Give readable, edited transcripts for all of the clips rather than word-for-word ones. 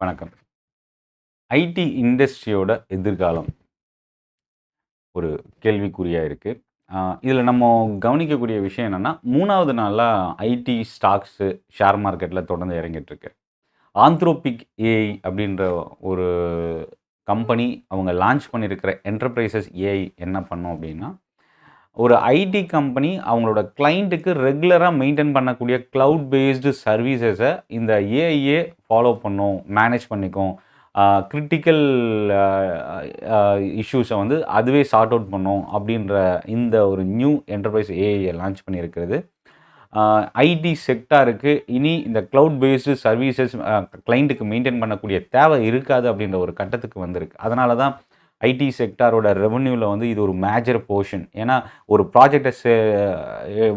வணக்கம். ஐடி இண்டஸ்ட்ரியோட எதிர்காலம் ஒரு கேள்விக்குறியா இருக்கு. இதில நம்ம கவனிக்கக்கூடிய விஷயம் என்னன்னா, 3வது நாளா ஐடி ஸ்டாக்ஸு ஷேர் மார்க்கெட்ல தொடர்ந்து இறங்கிட்டு இருக்கு. ஆந்த்ரோபிக் ஏஐ அப்படின்ற ஒரு கம்பெனி அவங்க லான்ச் பண்ணியிருக்கிற என்டர்பிரைசஸ் ஏஐ என்ன பண்ணும் அப்படின்னா, ஒரு ஐடி கம்பெனி அவங்களோட கிளையன்ட்டுக்கு ரெகுலரா மெயின்டெயின் பண்ணக்கூடிய கிளவுட் பேஸ்டு சர்வீசஸ இந்த ஏஐயே ஃபாலோ பண்ணும், மேனேஜ் பண்ணிக்கும். கிரிட்டிக்கல் அ அ இஷ்யூஸ வந்து அதுவே சார்ட் அவுட் பண்ணும் அப்படின்ற இந்த ஒரு நியூ என்டர்பிரைஸ் ஏஐய லான்ச் பண்ணியிருக்கிறது. ஐடி செக்டாருக்கு இனி இந்த கிளவுட் பேஸ்டு சர்வீசஸ் கிளையன்ட்டுக்கு மெயின்டெயின் பண்ணக்கூடிய தேவை இருக்காது அப்படின்ற ஒரு கட்டத்துக்கு வந்திருக்கு. அதனால தான் ஐடி செக்டாரோட ரெவென்யூல வந்து இது ஒரு மேஜர் போர்ஷன். ஏன்னா, ஒரு ப்ராஜெக்ட்ட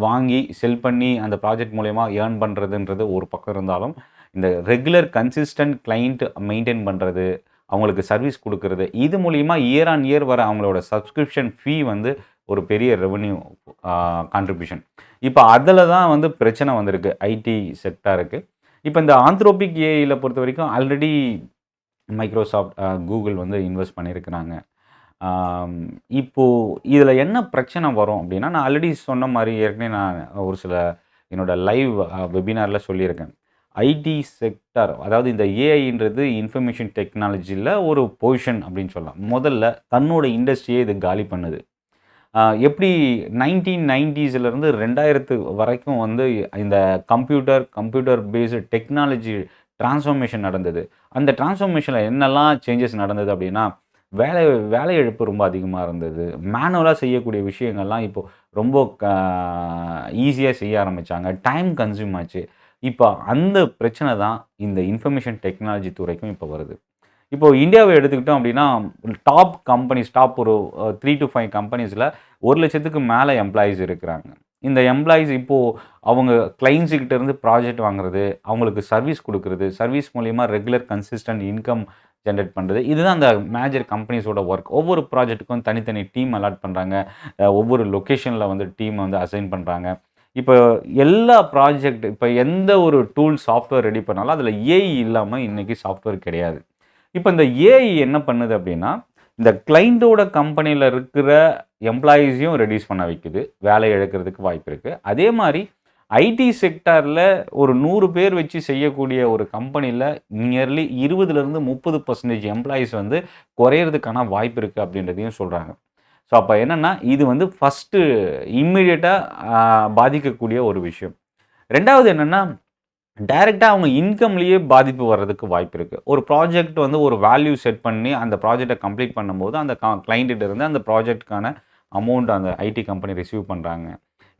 வாங்கி செல் பண்ணி அந்த ப்ராஜெக்ட் மூலியமா ஏர்ன் பண்றதுன்றது ஒரு பக்கம் இருந்தாலும், இந்த ரெகுலர் கன்சிஸ்டன்ட் கிளையன்ட் மெயின்டெயின் பண்றது, அவங்களுக்கு சர்வீஸ் குடுக்குறது, இது மூலியமா இயர் ஆன் இயர் வர அவங்களோட சப்ஸ்கிரிப்ஷன் ஃபீ வந்து ஒரு பெரிய ரெவென்யூ ஆ கான்ட்ரிபியூஷன். இப்ப அதுல தான் வந்து பிரச்சனை வந்திருக்கு ஐடி செக்டாருக்கு. இப்ப இந்த ஆந்த்ரோபிக் ஏஐல பொறுத்தவரைக்கும் ஆல்ரெடி மைக்ரோசாஃப்ட், கூகுள் வந்து இன்வெஸ்ட் பண்ணியிருக்கிறாங்க. ஆம், இப்போ இதில என்ன பிரச்சனை வரும் அப்டின்னா, நான் ஆல்ரெடி சொன்ன மாரி ஏற்கனவே நான் ஒரு சில என்னோட லைவ் வெபினார்ல சொல்லியிருக்கேன். ஐடி செக்டார் அதாவது இந்த ஏஐன்றது இன்ஃபர்மேஷன் டெக்னாலஜில ஒரு பொசிஷன் அப்டின்னு சொல்லலாம். முதல்ல தன்னோட இண்டஸ்ட்ரியே இது காலி பண்ணுது. எப்படி 1990ஸ்லேருந்து 2000 வரைக்கும் வந்து இந்த கம்ப்யூட்டர் பேஸ்டு டெக்னாலஜி டிரான்ஸ்ஃபார்மேஷன் நடந்தது. அந்த டிரான்ஸ்ஃபார்மேஷன்ல என்னெல்லாம் சேஞ்சஸ் நடந்தது அப்படின்னா, வேலை வேலை இழப்பு ரொம்ப அதிகமா இருந்தது. மேனுவலா செய்யக்கூடிய விஷயங்கள்லாம் இப்போ ரொம்ப ஈஸியா செய்ய ஆரம்பிச்சாங்க. டைம் கன்சியூம் ஆச்சு. இப்ப அந்த பிரச்சனை தான் இந்த இன்ஃபர்மேஷன் டெக்னாலஜி துறைக்கும் இப்ப வருது. இப்போ இந்தியாவ எடுத்துக்கிட்டோம் அப்படின்னா, டாப் ஒரு 3 டூ 5 கம்பெனிஸ்ல 1,00,000க்கு மேல எம்ப்ளாயீஸ் இருக்கிறாங்க. இந்த எம்ப்ளாயீஸ் இப்போ அவங்க கிளையண்ட்ஸ் கிட்ட இருந்து ப்ராஜெக்ட் வாங்குறது, அவங்களுக்கு சர்வீஸ் குடுக்குறது, சர்வீஸ் மூலியமா ரெகுலர் கன்சிஸ்டன்ட் இன்கம் ஜெனரேட் பண்றது. இதுதான் அந்த மேஜர் கம்பெனிஸோட ஒர்க். ஒவ்வொரு ப்ராஜெக்ட்டுக்கும் தனித்தனி டீம் அலாட் பண்றாங்க. ஒவ்வொரு லொகேஷன்ல வந்து டீம் வந்து அசைன் பண்றாங்க. இப்ப எல்லா இப்ப எந்த ஒரு சாஃப்ட்வேர் ரெடி பண்ணாலும் அதுல ஏஐ இல்லாம இன்னைக்கு சாஃப்ட்வேர் கிடையாது. இப்ப இந்த ஏஐ என்ன பண்ணுது அப்படின்னா, இந்த கிளையன்ட்டோட கம்பெனில இருக்கிற எம்ப்ளாயீஸையும் ரெட்யூஸ் பண்ண வைக்குது. வேலை இழக்கிறதுக்கு வாய்ப்பு இருக்கு. அதே மாரி ஐடி செக்டார்ல ஒரு 100 பேர் வச்சு செய்யக்கூடிய ஒரு கம்பெனில நியர்லி 20லிருந்து 30% எம்ப்ளாயீஸ் வந்து குறையறதுக்கான வாய்ப்பு இருக்கு அப்படின்றதையும் சொல்றாங்க. ஸோ அப்ப என்னன்னா, இது வந்து ஃபர்ஸ்ட்டு இம்மீடியட்டா பாதிக்கக்கூடிய ஒரு விஷயம். 2வது என்னன்னா டைரக்ட்டா அவங்க இன்கம்லயே பாதிப்பு வர்றதுக்கு வாய்ப்பு இருக்கு. ஒரு ப்ராஜெக்ட் வந்து ஒரு வேல்யூ செட் பண்ணி அந்த ப்ராஜெக்ட்ட கம்ப்ளீட் பண்ணும்போது, அந்த கிளையன்ட்ட்ட இருந்து அந்த ப்ராஜெக்ட்க்கான அமௌண்ட் அந்த ஐடி கம்பெனி ரிசீவ் பண்றாங்க.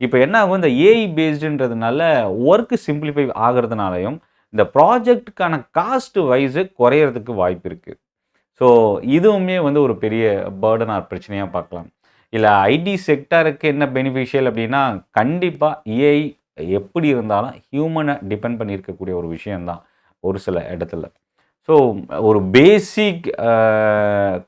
இப்ப என்ன ஆகும் இந்த ஏஐ பேஸ்டுன்றதுனால வொர்க் சிம்ப்ளிஃபை ஆகுறதுனாலயும், இந்த ப்ராஜெக்ட்க்கான காஸ்ட் வைஸ் குறையறதுக்கு வாய்ப்பு இருக்கு. ஸோ இதுவுமே வந்து ஒரு பெரிய பர்டன் ஆர் பிரச்சனையா பார்க்கலாம். இல்ல ஐடி செக்டாருக்கு என்ன பெனிஃபிஷியல் அப்டின்னா, கண்டிப்பா ஏஐ எப்படி இருந்தாலும் ஹியூமன டிபெண்ட் பண்ணி இருக்கக்கூடிய ஒரு விஷயம் தான், ஒரு சில இடத்துல. ஸோ ஒரு பேசிக்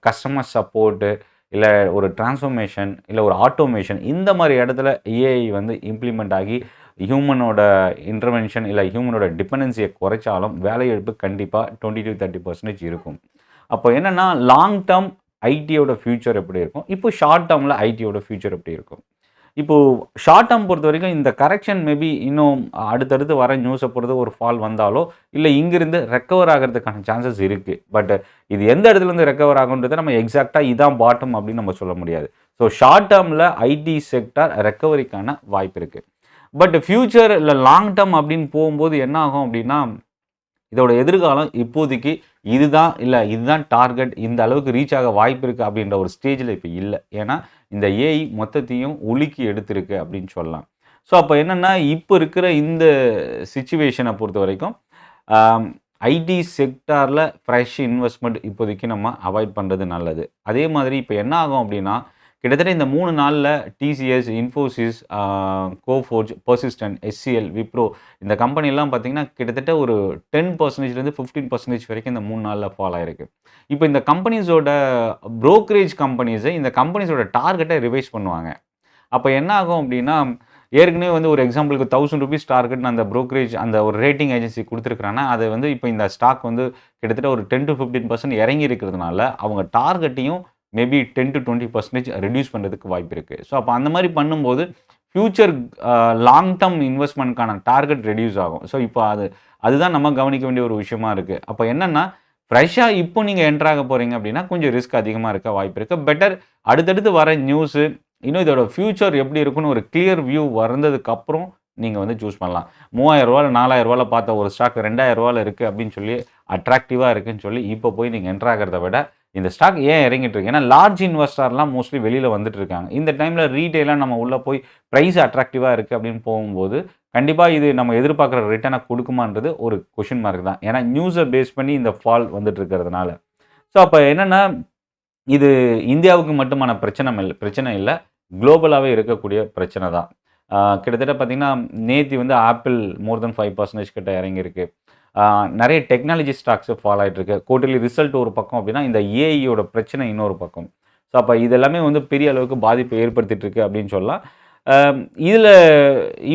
கஸ்டமர் சப்போர்ட்டு, இல்ல ஒரு டிரான்ஸ்ஃபர்மேஷன், இல்ல ஒரு ஆட்டோமேஷன் இந்த மாரி இடத்துல ஏஐ வந்து இம்ப்ளிமெண்ட் ஆகி, ஹியூமனோட இன்டர்வென்ஷன் இல்ல ஹியூமனோட டிபெண்டன்சிய குறைச்சாலும், வேலை இழப்பு கண்டிப்பா 20-30% இருக்கும். அப்போ என்னன்னா, லாங் டெர்ம் ஐடியோட ஃபியூச்சர் எப்படி இருக்கும்? இப்போ ஷார்ட் டெர்ம்ல ஐடியோட ஃபியூச்சர் எப்படி இருக்கும்? இப்போ ஷார்ட் டெர்ம் பொறுத்தவரைக்கும் இந்த கரெக்ஷன் மேபி இன்னும் அடுத்தடுத்து வர நியூஸ பொறுத்து ஒரு ஃபால் வந்தாலோ, இல்ல இங்கிருந்து ரெக்கவர் ஆகுறதுக்கான சான்சஸ் இருக்கு. பட் இது எந்த இடத்துலருந்து ரெக்கவர் ஆகும்ன்றத நம்ம எக்ஸாக்ட்டா இதான் பாட்டம் அப்படின்னு நம்ம சொல்ல முடியாது. ஸோ ஷார்ட் டெர்ம்ல ஐடி செக்டார் ரெக்கவரிக்கான வாய்ப்பு இருக்கு. பட் ஃபியூச்சர் இல்ல லாங் டெர்ம் அப்படின்னு போகும்போது என்ன ஆகும் அப்படின்னா இதோட எதிர்காலம் இப்போதைக்கு இதுதான் டார்கெட். இந்த அளவுக்கு ரீச் ஆக வாய்ப்பு இருக்கு அப்படின்ற ஒரு ஸ்டேஜ்ல இப்ப இல்ல. ஏன்னா, இந்த ஏஐ மொத்தத்தையும் உலுக்கி எடுத்திருக்கு அப்படின்னு சொல்லலாம். ஸோ, அப்ப என்னன்னா, இப்ப இருக்கிற இந்த சிச்சுவேஷன பொறுத்தவரைக்கும், ஆம் ஐடி செக்டார்ல ஃப்ரெஷ் இன்வெஸ்ட்மென்ட் இப்போதைக்கு நம்ம அவாய்ட் பண்றது நல்லது. அதே மாதிரி இப்ப என்ன ஆகும் அப்படின்னா, கிட்டத்தட்ட இந்த 3 நாள்ல டிசிஎஸ், இன்ஃபோசிஸ், கோஃபோர்ஜ், பெர்சிஸ்டென்ட், எச்சிஎல், விப்ரோ இந்த கம்பெனிலாம் பார்த்தீங்கன்னா, கிட்டத்தட்ட ஒரு 10%லேருந்து 15% வரைக்கும் இந்த 3 நாள்ல ஃபால் ஆயிருக்கு. இப்ப இந்த கம்பெனிஸோட புரோக்கரேஜ் கம்பெனிஸ இந்த கம்பெனிஸோட டார்கெட்ட ரிவைஸ் பண்ணுவாங்க. அப்ப என்ன ஆகும் அப்டின்னா, ஏற்கனவே வந்து ஒரு எக்ஸாம்பிளுக்கு ₹1000 டார்கெட்னு அந்த புரோக்கரேஜ் அந்த ஒரு ரேட்டிங் ஏஜென்சி குடுத்துருக்காங்கன்னா, அது வந்து இப்போ இந்த ஸ்டாக் வந்து கிட்டத்தட்ட ஒரு 10-15% இறங்கி இருக்கிறதுனால, அவங்க டார்கெட்டையும் மேபி 10-20% ரெடியூஸ் பண்ணுறதுக்கு வாய்ப்பு இருக்கு. ஸோ அப்போ அந்த மாரி பண்ணும்போது, ஃபியூச்சர் லாங் டெர்ம் இன்வெஸ்ட்மென்ட்க்கான டார்கெட் ரெடியூஸ் ஆகும். ஸோ இப்போ அதுதான் நம்ம கவனிக்க வேண்டிய ஒரு விஷயமா இருக்கு. அப்போ என்னன்னா, ஃப்ரெஷ்ஷா இப்போ நீங்க என்டர் ஆக போறீங்க அப்படின்னா, கொஞ்சம் ரிஸ்க் அதிகமா இருக்க வாய்ப்பு இருக்கு. பெட்டர் அடுத்தடுத்து வர நியூஸு, இன்னும் இதோட ஃபியூச்சர் எப்படி இருக்குன்னு ஒரு கிளியர் வியூ வந்ததுக்கப்புறம் நீங்க வந்து சூஸ் பண்ணலாம். ரூ. 3000 ரூ. 4000 பார்த்த ஒரு ஸ்டாக் ரூ. 2000 இருக்கு அப்படின்னு சொல்லி அட்ராக்டிவா இருக்குன்னு சொல்லி இப்போ போய் நீங்க என்டர் ஆகுறத விட, இந்த ஸ்டாக் ஏன் இறங்கிட்டு இருக்கு? ஏன்னா லார்ஜ் இன்வெஸ்டர்லாம் மோஸ்ட்லி வெளியில வந்துட்டு இருக்காங்க. இந்த டைம்ல ரீட்டெயிலா நம்ம உள்ள போய் பிரைஸ் அட்ராக்டிவா இருக்கு அப்படின்னு போகும்போது, கண்டிப்பா இது நம்ம எதிர்பார்க்குற ரிட்டர்ன குடுக்குமான்றது ஒரு கொஸ்டின் மார்க் தான். ஏன்னா நியூஸ பேஸ் பண்ணி இந்த ஃபால் வந்துட்டு இருக்கிறதுனால. ஸோ அப்ப என்னன்னா, இது இந்தியாவுக்கு மட்டுமான பிரச்சனை இல்ல. குளோபலாவே இருக்கக்கூடிய பிரச்சனை தான். கிட்டத்தட்ட பார்த்தீங்கன்னா, நேத்தி வந்து ஆப்பிள் மோர் தென் 5% கிட்ட இறங்கியிருக்கு. நெறைய டெக்னாலஜி ஸ்டாக்ஸ் ஃபால் ஆயிட்டு இருக்கு. குவார்ட்டர்லி ரிசல்ட் ஒரு பக்கம் அப்படின்னா, இந்த ஏஐயோட பிரச்சனை இன்னொரு பக்கம். ஸோ அப்ப இது எல்லாமே வந்து பெரிய அளவுக்கு பாதிப்பை ஏற்படுத்திட்டு இருக்கு அப்படின்னு சொல்லலாம். அ இதுல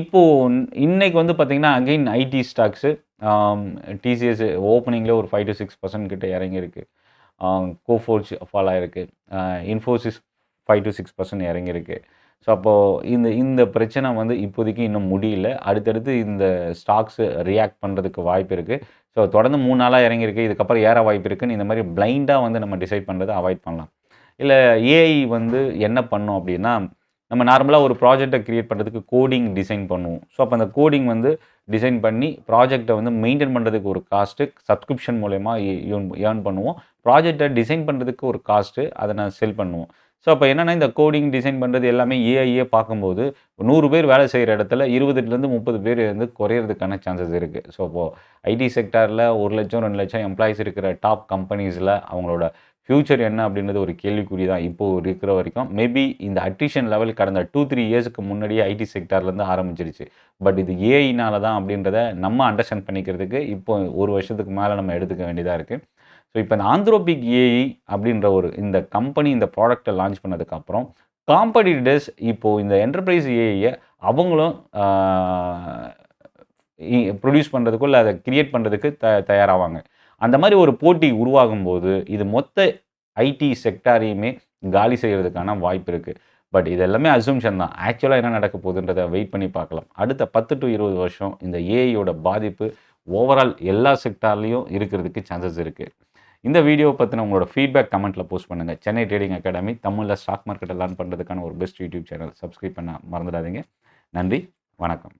இப்போ இன்னைக்கு வந்து பார்த்தீங்கன்னா, அகைன் ஐடி ஸ்டாக்ஸ் ஆம் டிசிஎஸ் ஓப்பனிங்ல ஒரு 5-6% கிட்ட இறங்கியிருக்கு. கோஃபோர்ஜ் ஃபால் ஆயிருக்கு. இன்ஃபோசிஸ் 5-6% இறங்கியிருக்கு. ஸோ அப்போ இந்த இந்த பிரச்சனை வந்து இப்போதைக்கு இன்னும் முடியல. அடுத்தடுத்து இந்த ஸ்டாக்ஸ் ரியாக்ட் பண்றதுக்கு வாய்ப்பு இருக்கு. ஸோ தொடர்ந்து 3 நாளா இறங்கியிருக்கு. இதுக்கப்புறம் ஏற வாய்ப்பு இருக்குன்னு இந்த மாரி பிளைண்டா வந்து நம்ம டிசைட் பண்றத அவாய்ட் பண்ணலாம். இல்ல ஏஐ வந்து என்ன பண்ணும் அப்படின்னா, நம்ம நார்மலா ஒரு ப்ராஜெக்ட்ட கிரியேட் பண்றதுக்கு கோடிங் டிசைன் பண்ணுவோம். ஸோ அப்ப அந்த கோடிங் வந்து டிசைன் பண்ணி ப்ராஜெக்ட்ட வந்து மெயின்டெயின் பண்றதுக்கு ஒரு காஸ்ட்டு, சப்ஸ்கிரிப்ஷன் மூலியமா ஏர்ன் பண்ணுவோம். ப்ராஜெக்ட்ட டிசைன் பண்றதுக்கு ஒரு காஸ்ட்டு, அத நான் செல் பண்ணுவோம். ஸோ அப்ப என்னன்னா, இந்த கோடிங் டிசைன் பண்றது எல்லாமே ஏஐயே பார்க்கும்போது, 100 பேர் வேலை செய்ற இடத்துல 20லேருந்து 30 பேர் வந்து குறையறதுக்கான சான்சஸ் இருக்கு. ஸோ அப்போ ஐடி செக்டார்ல 1,00,000 2,00,000 எம்ப்ளாயீஸ் இருக்கிற டாப் கம்பெனிஸ்ல அவங்களோட ஃபியூச்சர் என்ன அப்படின்றது ஒரு கேள்விக்குறி தான் இப்போ இருக்கிற வரைக்கும். மேபி இந்த அட்ரிஷன் லெவல் கடந்த 2, 3 இயர்ஸ்க்கு முன்னாடியே ஐடி செக்டார்லேருந்து ஆரம்பிச்சிருச்சு. பட் இது ஏஐனால தான் அப்படின்றத நம்ம அண்டர்ஸ்டாண்ட் பண்ணிக்கிறதுக்கு இப்போ 1 வருஷத்துக்கு மேல நம்ம எடுத்துக்க வேண்டியதா இருக்கு. ஸோ இப்போ இந்த ஆந்த்ரோபிக் ஏஐ அப்படின்ற இந்த கம்பெனி இந்த ப்ராடக்ட்ட லான்ச் பண்ணதுக்கப்புறம், காம்படிட்டர்ஸ் இப்போ இந்த என்டர்பிரைஸ் ஏஐய அவங்களும் ப்ரொடியூஸ் பண்றதுக்கோ, இல்ல அத கிரியேட் பண்றதுக்கு தயாராவாங்க. அந்த மாரி ஒரு போட்டி உருவாகும்போது, இது மொத்த ஐடி செக்டாரையுமே காலி செய்றதுக்கான வாய்ப்பு இருக்கு. பட் இது எல்லாமே அசம்ப்ஷன் தான். ஆக்சுவலா என்ன நடக்க போகுதுன்றத வெயிட் பண்ணி பார்க்கலாம். அடுத்த 10-20 வருஷம் இந்த ஏஐயோட பாதிப்பு ஓவரால் எல்லா செக்டார்லயும் இருக்கிறதுக்கு சான்சஸ் இருக்கு. இந்த வீடியோ பத்தின உங்களோட ஃபீட்பேக் கமெண்ட்ல போஸ்ட் பண்ணுங்க. சென்னை ட்ரேடிங் அகாடமி தமிழ்ல ஸ்டாக் மார்க்கெட்ட லேர்ன் பண்றதுக்கான ஒரு பெஸ்ட் யூடியூப் சேனல். சப்ஸ்கிரைப் பண்ண மறந்துடாதீங்க. நன்றி, வணக்கம்.